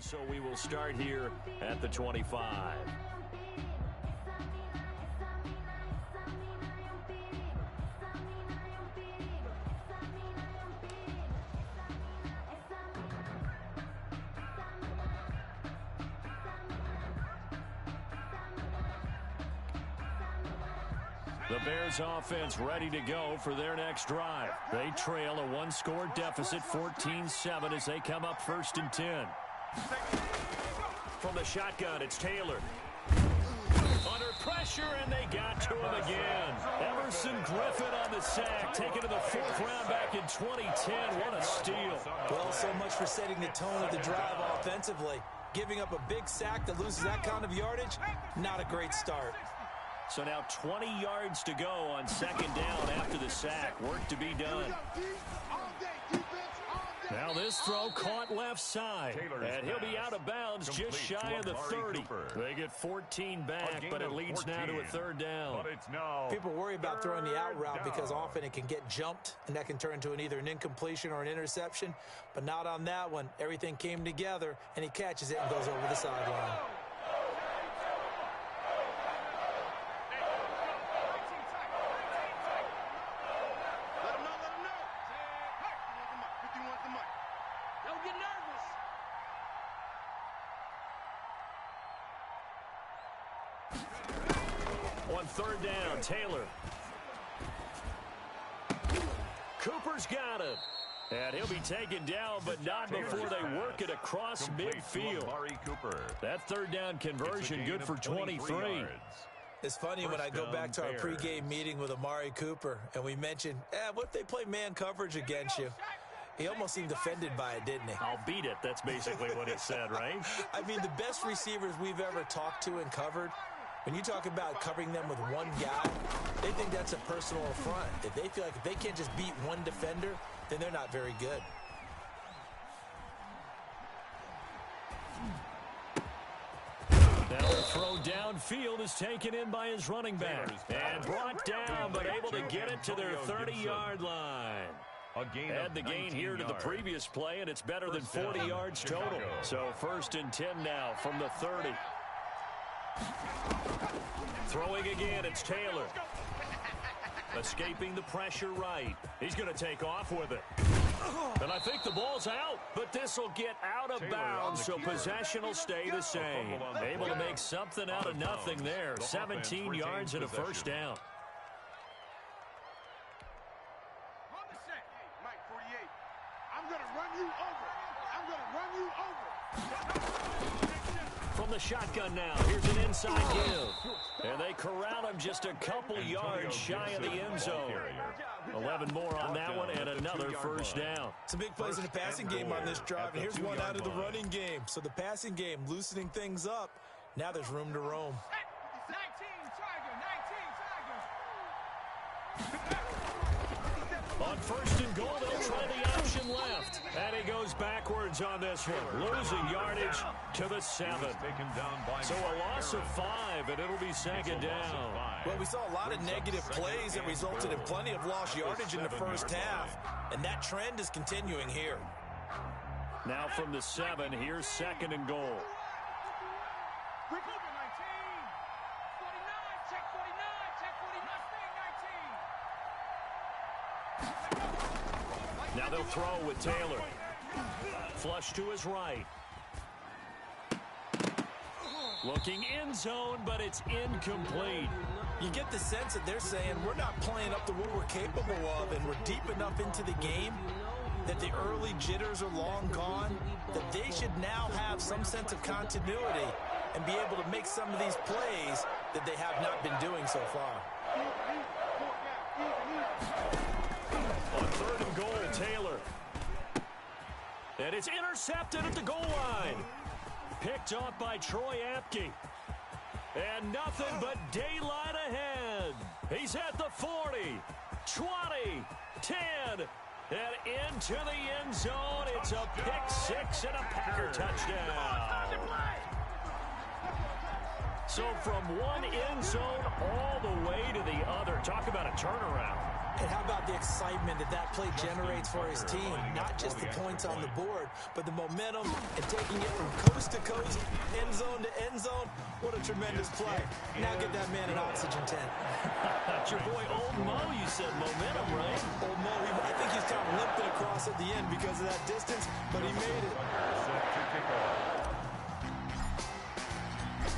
So we will start here at the 25. The Bears offense ready to go for their next drive. They trail a one-score deficit, 14-7, as they come up 1st and 10. From the shotgun, it's Taylor. Under pressure, and they got to him again. Emerson Griffin on the sack, taken to the 4th round back in 2010. What a steal. Well, so much for setting the tone of the drive offensively. Giving up a big sack that loses that kind of yardage, not a great start. So now 20 yards to go on 2nd down after the sack. Work to be done. Now this throw caught left side. And he'll be out of bounds just shy of the 30. They get 14 back, but it leads now to a 3rd down. People worry about throwing the out route because often it can get jumped, and that can turn into either an incompletion or an interception. But not on that one. Everything came together, and he catches it and goes over the sideline. On 3rd down, Taylor. Cooper's got it. And he'll be taken down, but not before they work it across midfield. That 3rd down conversion good for 23. It's funny when I go back to our pregame meeting with Amari Cooper, and we mentioned, what if they play man coverage against you? He almost seemed offended by it, didn't he? I'll beat it. That's basically what he said, right? I mean, the best receivers we've ever talked to and covered, when you talk about covering them with one guy, they think that's a personal affront. If they feel like if they can't just beat one defender, then they're not very good. Now the throw downfield is taken in by his running back. And brought down, but able to get it to their 30-yard line. Add the gain here to the previous play, and it's better than 40 yards total. So 1st and 10 now from the 30. Throwing again, it's Taylor. Escaping the pressure right. He's going to take off with it. And I think the ball's out, but this will get out of bounds, so possession will stay the same. Able to make something out of nothing there. 17 yards and a 1st down. From the shotgun now, here's an inside give. And they corral him just a couple yards shy of the end zone. 11 more on that one and another 1st down. Some big plays in the passing game on this drive, and here's one out of the running game. So the passing game loosening things up. Now there's room to roam. 19 Tiger. On 1st and goal, they'll try the option left. And he goes backwards on this one, losing yardage to the 7. So a loss of 5, and it'll be 2nd down. Well, we saw a lot of negative plays that resulted in plenty of lost yardage in the first half, and that trend is continuing here. Now from the 7, here's 2nd and goal. Now they'll throw with Taylor. Flush to his right. Looking end zone, but it's incomplete. You get the sense that they're saying we're not playing up to what we're capable of, and we're deep enough into the game that the early jitters are long gone, that they should now have some sense of continuity and be able to make some of these plays that they have not been doing so far. On 3rd and goal, Taylor. And it's intercepted at the goal line. Picked off by Troy Apke. And nothing but daylight ahead. He's at the 40, 20, 10, and into the end zone. It's a pick-6 and a Packer touchdown. So from one end zone all the way to the other. Talk about a turnaround. And how about the excitement that play generates for his team? Not just the points on the board, but the momentum and taking it from coast to coast, end zone to end zone. What a tremendous play. Now get that man an oxygen tent. That's your boy Old Mo, you said momentum, right? Old Mo, I think he's kind of limping across at the end because of that distance, but he made it.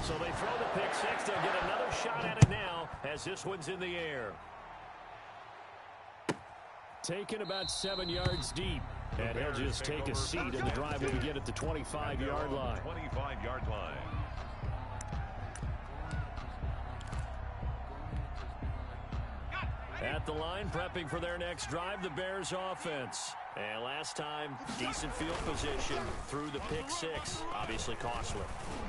So they throw the pick six. They'll get another shot at it now as this one's in the air. Taken about 7 yards deep. And he'll just take a seat, and the drive will begin at the 25-yard line. 25-yard line. At the line, prepping for their next drive, the Bears offense. And last time, decent field position through the pick six. Obviously costly.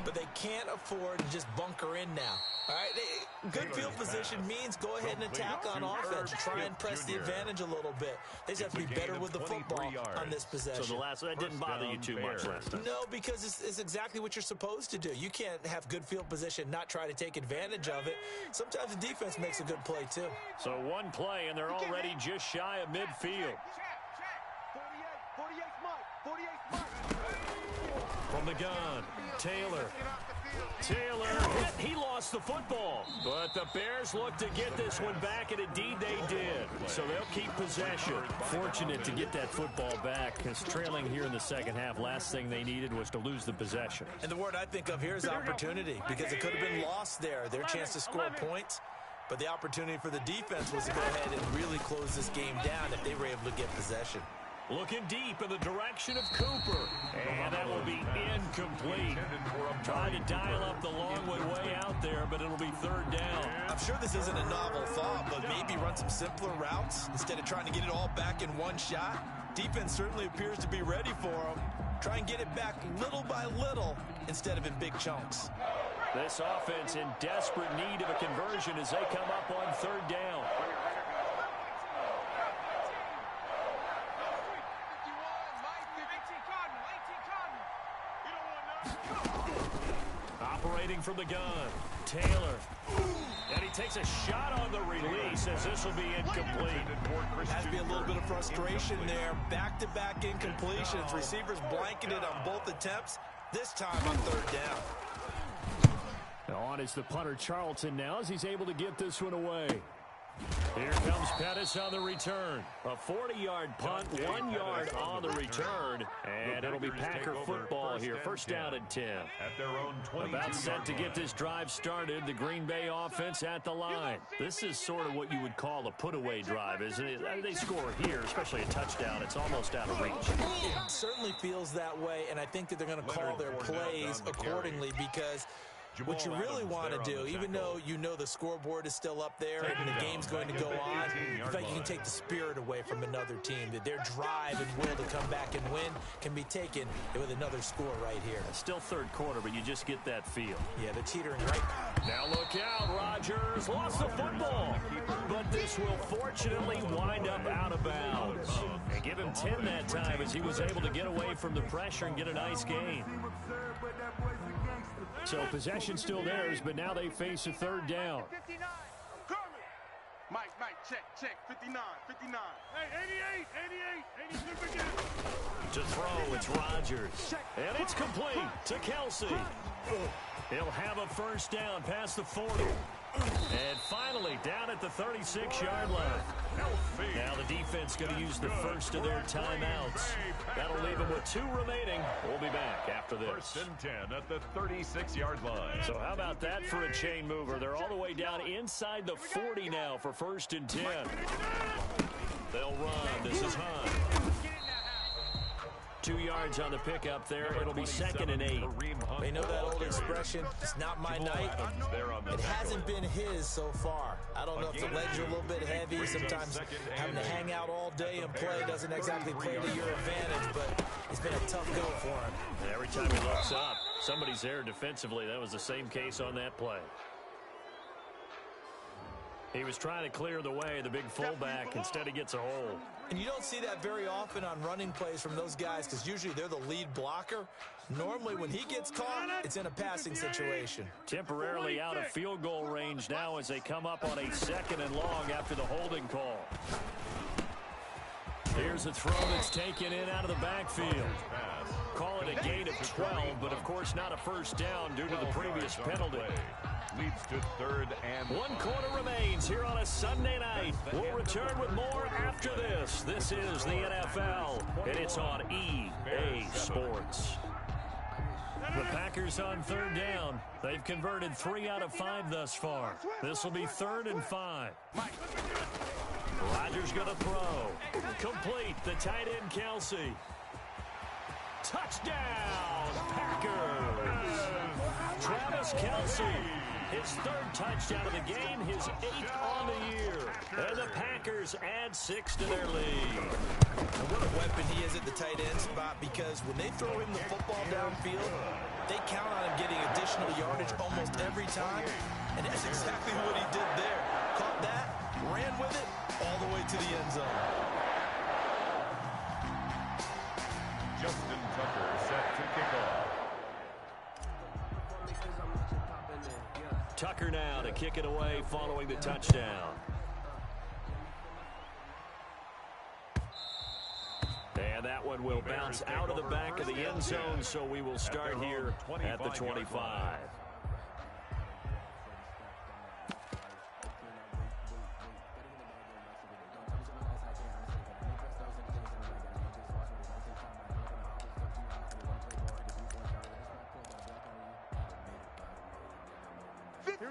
But they can't afford to just bunker in now. All right, good field position means go ahead and attack on offense. Try and press the advantage a little bit. They just have to be better with the football on this possession. So that didn't bother you too much last time? No, because it's exactly what you're supposed to do. You can't have good field position, not try to take advantage of it. Sometimes the defense makes a good play, too. So one play, and they're already just shy of midfield. 48 smart. From the gun, Taylor hit. He lost the football. But the Bears look to get this one back, and indeed they did. So they'll keep possession. Fortunate to get that football back, because trailing here in the second half, last thing they needed was to lose the possession. And the word I think of here is opportunity, because it could have been lost there. Their chance to score points. But the opportunity for the defense was to go ahead and really close this game down if they were able to get possession. Looking deep in the direction of Cooper. And that will be incomplete. Trying to dial up the long way out there, but it'll be third down. I'm sure this isn't a novel thought, but maybe run some simpler routes instead of trying to get it all back in one shot. Defense certainly appears to be ready for them. Try and get it back little by little instead of in big chunks. This offense in desperate need of a conversion as they come up on third down. Operating from the gun, Taylor. And he takes a shot on the release as this will be incomplete. Has to be a little bit of frustration there. Back-to-back incompletions. Receivers blanketed on both attempts, this time on third down. On is the punter Charlton now as he's able to get this one away. Here comes Pettis on the return. A 40-yard punt, 1 yard on the return. And it'll be Packer football here. First down and 10. At their own 22. About set to get this drive started. The Green Bay offense at the line. This is sort of what you would call a put-away drive, isn't it? They score here, especially a touchdown. It's almost out of reach. It certainly feels that way, and I think that they're going to call their plays accordingly because what you really want to do, even though you know the scoreboard is still up there and the game's going to go on, in fact, you can take the spirit away from another team. That their drive and will to come back and win can be taken with another score right here. It's still third quarter, but you just get that feel. Yeah, they're teetering right. Now look out, Rodgers lost the football. But this will fortunately wind up out of bounds. And give him 10 that time as he was able to get away from the pressure and get a nice gain. So possession still theirs, but now they face a third down. 59. Mike, check. 59. Hey, 88. To throw, it's Rodgers. And it's complete to Kelsey. He'll have a first down past the 40. And finally, down at the 36-yard line. Now the defense going to use the first of their timeouts. That'll leave them with 2 remaining. We'll be back after this. First and 10 at the 36-yard line. So how about that for a chain mover? They're all the way down inside the 40 now for first and 10. They'll run. This is Hunt. 2 yards on the pickup there. It'll be second and 8. They know that old expression, it's not my night. It hasn't been his so far. I don't know if the legs are a little bit heavy. Sometimes having to hang out all day and play doesn't exactly play to your advantage, but it's been a tough go for him. Every time he looks up, somebody's there defensively. That was the same case on that play. He was trying to clear the way, the big fullback. Instead, he gets a hold. And you don't see that very often on running plays from those guys because usually they're the lead blocker. Normally, when he gets caught, it's in a passing situation. Temporarily out of field goal range now as they come up on a 2nd and long after the holding call. Here's a throw that's taken in out of the backfield. Call it a gain of 12, but of course not a first down due to the previous penalty. Leads to 3rd and 1 quarter remains here on a Sunday night. We'll return with more after this. This is the NFL, and it's on EA Sports. The Packers on 3rd down. They've converted 3 out of 5 thus far. This will be 3rd and 5. Rodgers going to throw. Complete. The tight end, Kelsey. Touchdown, Packers. Travis Kelsey. His 3rd touchdown of the game, his 8th on the year. And the Packers add 6 to their lead. And what a weapon he is at the tight end spot, because when they throw him the football downfield, they count on him getting additional yardage almost every time. And that's exactly what he did there. Caught that, ran with it, all the way to the end zone. Justin Tucker set to kick off. Tucker now to kick it away following the touchdown. And that one will bounce out of the back of the end zone, so we will start here at the 25.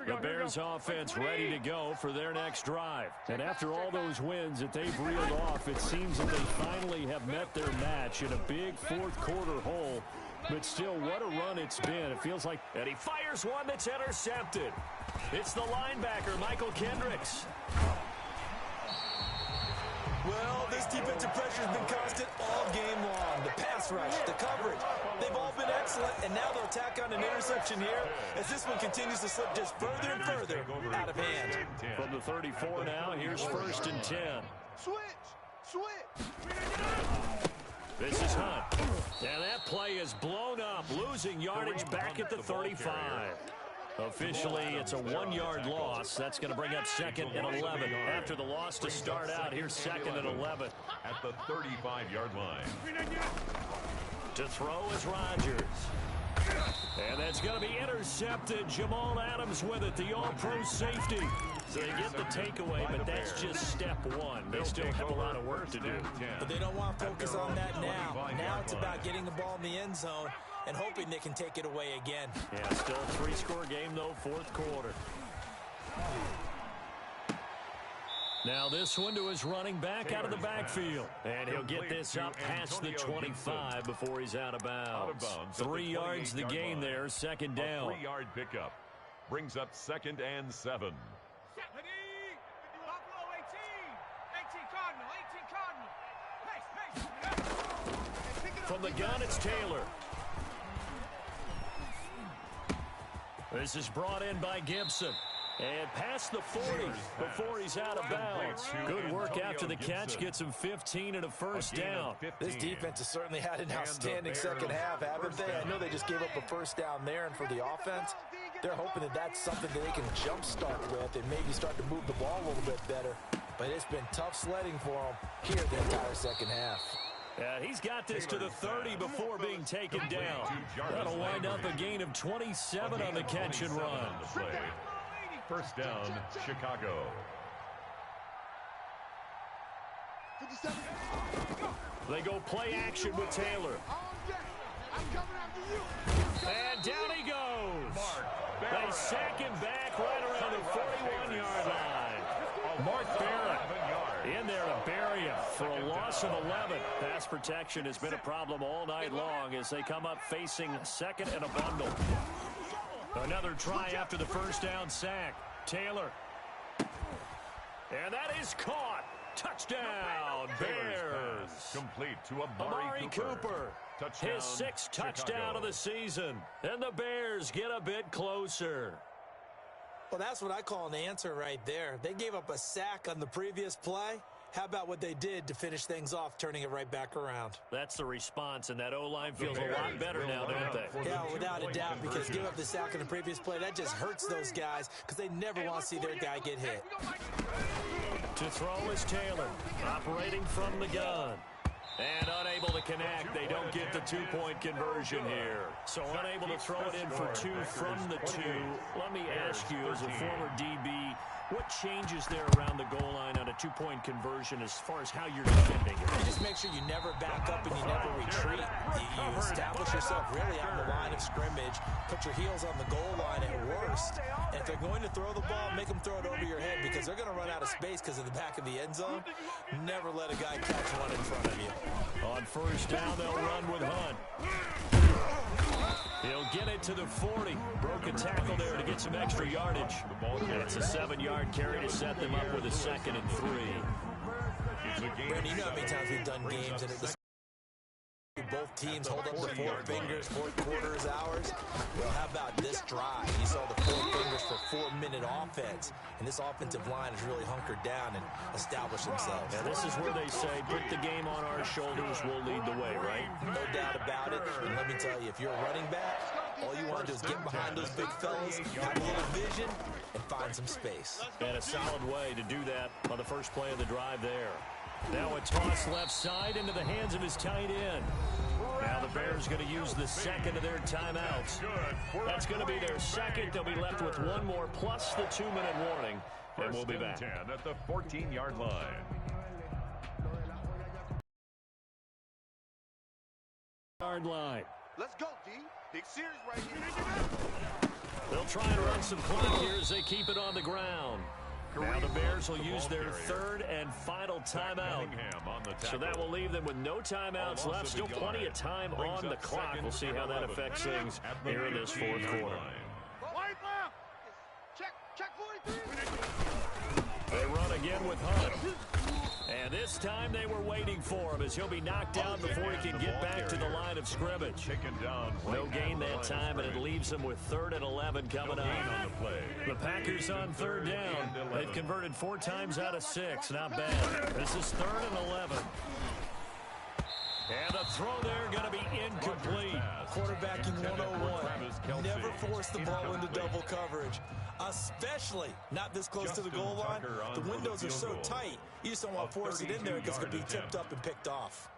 The Bears offense ready to go for their next drive. And after all those wins that they've reeled off, it seems that they finally have met their match in a big 4th quarter hole. But still, what a run it's been. It feels like... And he fires one that's intercepted. It's the linebacker, Michael Kendricks. Well, this defensive pressure has been constant all game long. The pass rush, the coverage, they've all been excellent, and now they'll tack on an interception here as this one continues to slip just further and further out of hand. From the 34 now, here's 1st and 10. Switch. This is Hunt. And that play is blown up, losing yardage back at the 35. Officially, it's a 1-yard loss. That's going to bring up 2nd and 11. After the loss to start out, here's 2nd and 11. At the 35-yard line. To throw is Rodgers. And that's going to be intercepted. Jamal Adams with it, the all-pro safety. So they get the takeaway, but that's just step 1. They still have a lot of work to do. But they don't want to focus on that now. Now it's about getting the ball in the end zone and hoping they can take it away again. Yeah, still a 3-score game, though, 4th quarter. Now this one to his running back out of the backfield. And he'll get this up past the 25 before he's out of bounds. 3 yards the gain there, 2nd down. A 3-yard pickup brings up 2nd and 7. From the gun, it's Taylor. This is brought in by Gibson. And past the 40 before he's out of bounds. Good work after the catch. Gets him 15 and a first down. This defense has certainly had an outstanding second half, haven't they? I know they just gave up a first down there, and for the offense, they're hoping that that's something that they can jumpstart with and maybe start to move the ball a little bit better. But it's been tough sledding for them here the entire second half. He's got this to the 30 before being taken down. That'll wind up a gain of 27 on the catch and run. First down, Chicago. They go play action with Taylor. And down he goes. They sack him back right around the 41-yard line. Mark Barrett in there to bury him for a loss of 11. Pass protection has been a problem all night long as they come up facing 2nd and a bundle. Another try after the first down sack. Taylor. And that is caught. Touchdown, Bears. Complete to Amari Cooper. Touchdown, his 6th touchdown Chicago. of the season. And the Bears get a bit closer. Well, that's what I call an answer right there. They gave up a sack on the previous play. How about what they did to finish things off, turning it right back around? That's the response, and that O-line feels a lot better now, don't they? Yeah, without a doubt, because give up the sack on the previous play, that just hurts those guys because they never want to see their guy get hit. To throw is Taylor, operating from the gun. And unable to connect. They don't get the two-point conversion here. So unable to throw it in for two from the two. Let me ask you, as a former DB, what changes there around the goal line on a two-point conversion as far as how you're defending? You just make sure you never back up and you never retreat. You establish yourself really on the line of scrimmage, put your heels on the goal line at worst. And if they're going to throw the ball, make them throw it over your head because they're going to run out of space because of the back of the end zone. Never let a guy catch one in front of you. On first down, they'll run with Hunt. He'll get it to the 40. Broke a tackle there to get some extra yardage. And it's a 7-yard carry to set them up with a 2nd and 3. Brandon, you know how many times we've done games and both teams hold up the four fingers, fourth quarter is ours. Well, how about this drive? You saw the four fingers for 4-minute offense, and this offensive line has really hunkered down and established themselves. Now, this is where they say, put the game on our shoulders, we'll lead the way, right? No doubt about it. And let me tell you, if you're a running back, all you want to do is get behind those big fellas, have a little vision, and find some space. And a solid way to do that on the first play of the drive there. Now a toss left side into the hands of his tight end. Now the Bears going to use the second of their timeouts. That's going to be their second. They'll be left with one more plus the 2-minute warning. And we'll be back. 10 at the 14-yard line. Yard line. Let's go, D. Big series right here. They'll try and run some clock here as they keep it on the ground. Now the Bears will use their third and final timeout. So that will leave them with no timeouts left. Still plenty of time on the clock. We'll see how that affects things here in this fourth quarter. Check 43. They run again with Hunt. And this time they were waiting for him as he'll be knocked down before he can get back to the line of scrimmage. No gain that time, and it leaves him with 3rd and 11 coming up. The Packers on 3rd down. They've converted 4 times out of 6. Not bad. This is 3rd and 11. And the throw there going to be incomplete. Quarterbacking 101. Never force the ball into double coverage, especially not this close to the goal line. The windows are so tight, you just don't want to force it in there because it's going to be tipped up and picked off.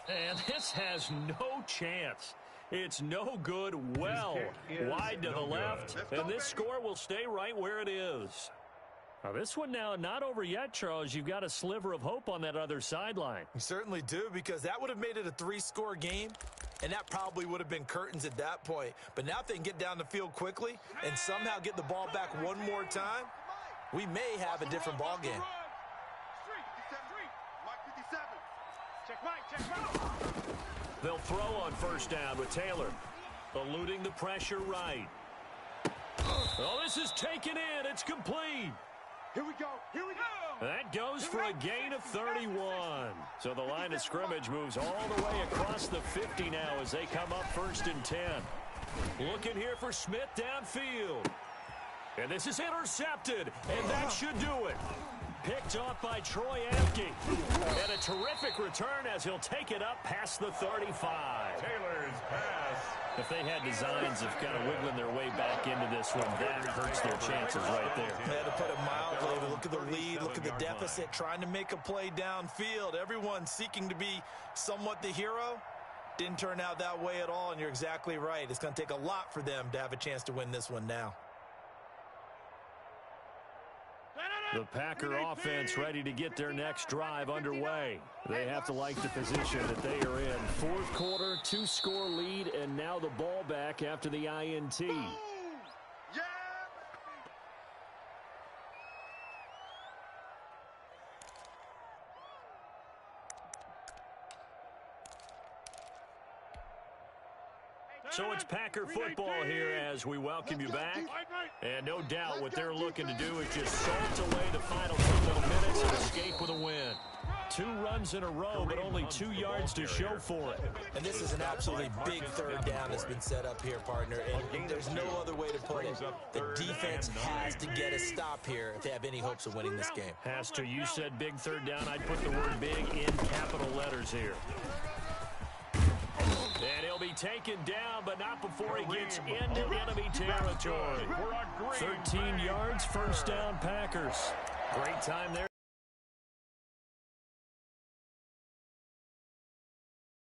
And this has no chance. It's no good. Well wide to the left, and this score will stay right where it is. Now, this one now not over yet, Charles. You've got a sliver of hope on that other sideline. You certainly do, because that would have made it a 3-score game, and that probably would have been curtains at that point. But now if they can get down the field quickly and somehow get the ball back one more time, we may have a different ball game. They'll throw on first down with Taylor, eluding the pressure right. Oh, this is taken in. It's complete. Here we go. Here we go. That goes for a gain of 31. So the line of scrimmage moves all the way across the 50 now as they come up 1st and 10. Looking here for Smith downfield. And this is intercepted, and that should do it. Picked off by Troy Apke. And a terrific return as he'll take it up past the 35. Taylor's pass. If they had designs of kind of wiggling their way back into this one, that hurts their chances right there. They had to put it mildly. Look at the lead, look at the deficit, trying to make a play downfield. Everyone seeking to be somewhat the hero. Didn't turn out that way at all, and you're exactly right. It's going to take a lot for them to have a chance to win this one now. The Packer offense ready to get their next drive underway. They have to like the position that they are in. Fourth quarter, 2-score lead, and now the ball back after the INT. So it's Packer football here as we welcome you back. And no doubt what they're looking to do is just salt away the final couple of minutes and escape with a win. 2 runs in a row, but only 2 yards to show for it. And this is an absolutely big third down that's been set up here, partner. And there's no other way to put it. The defense has to get a stop here if they have any hopes of winning this game. Has to. You said big third down. I'd put the word big in capital letters here. And he'll be taken down, but not before he gets into enemy territory. 13 yards, first down, Packers. Great time there.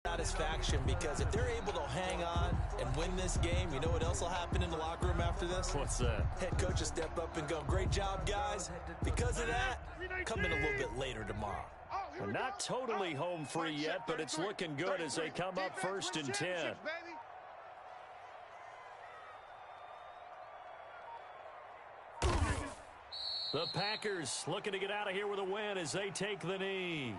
Satisfaction, because if they're able to hang on and win this game, you know what else will happen in the locker room after this? What's that? Head coach will step up and go, great job, guys. Because of that, come in a little bit later tomorrow. Well, not totally home free yet, but it's looking good as they come up 1st and 10. The Packers looking to get out of here with a win as they take the knee.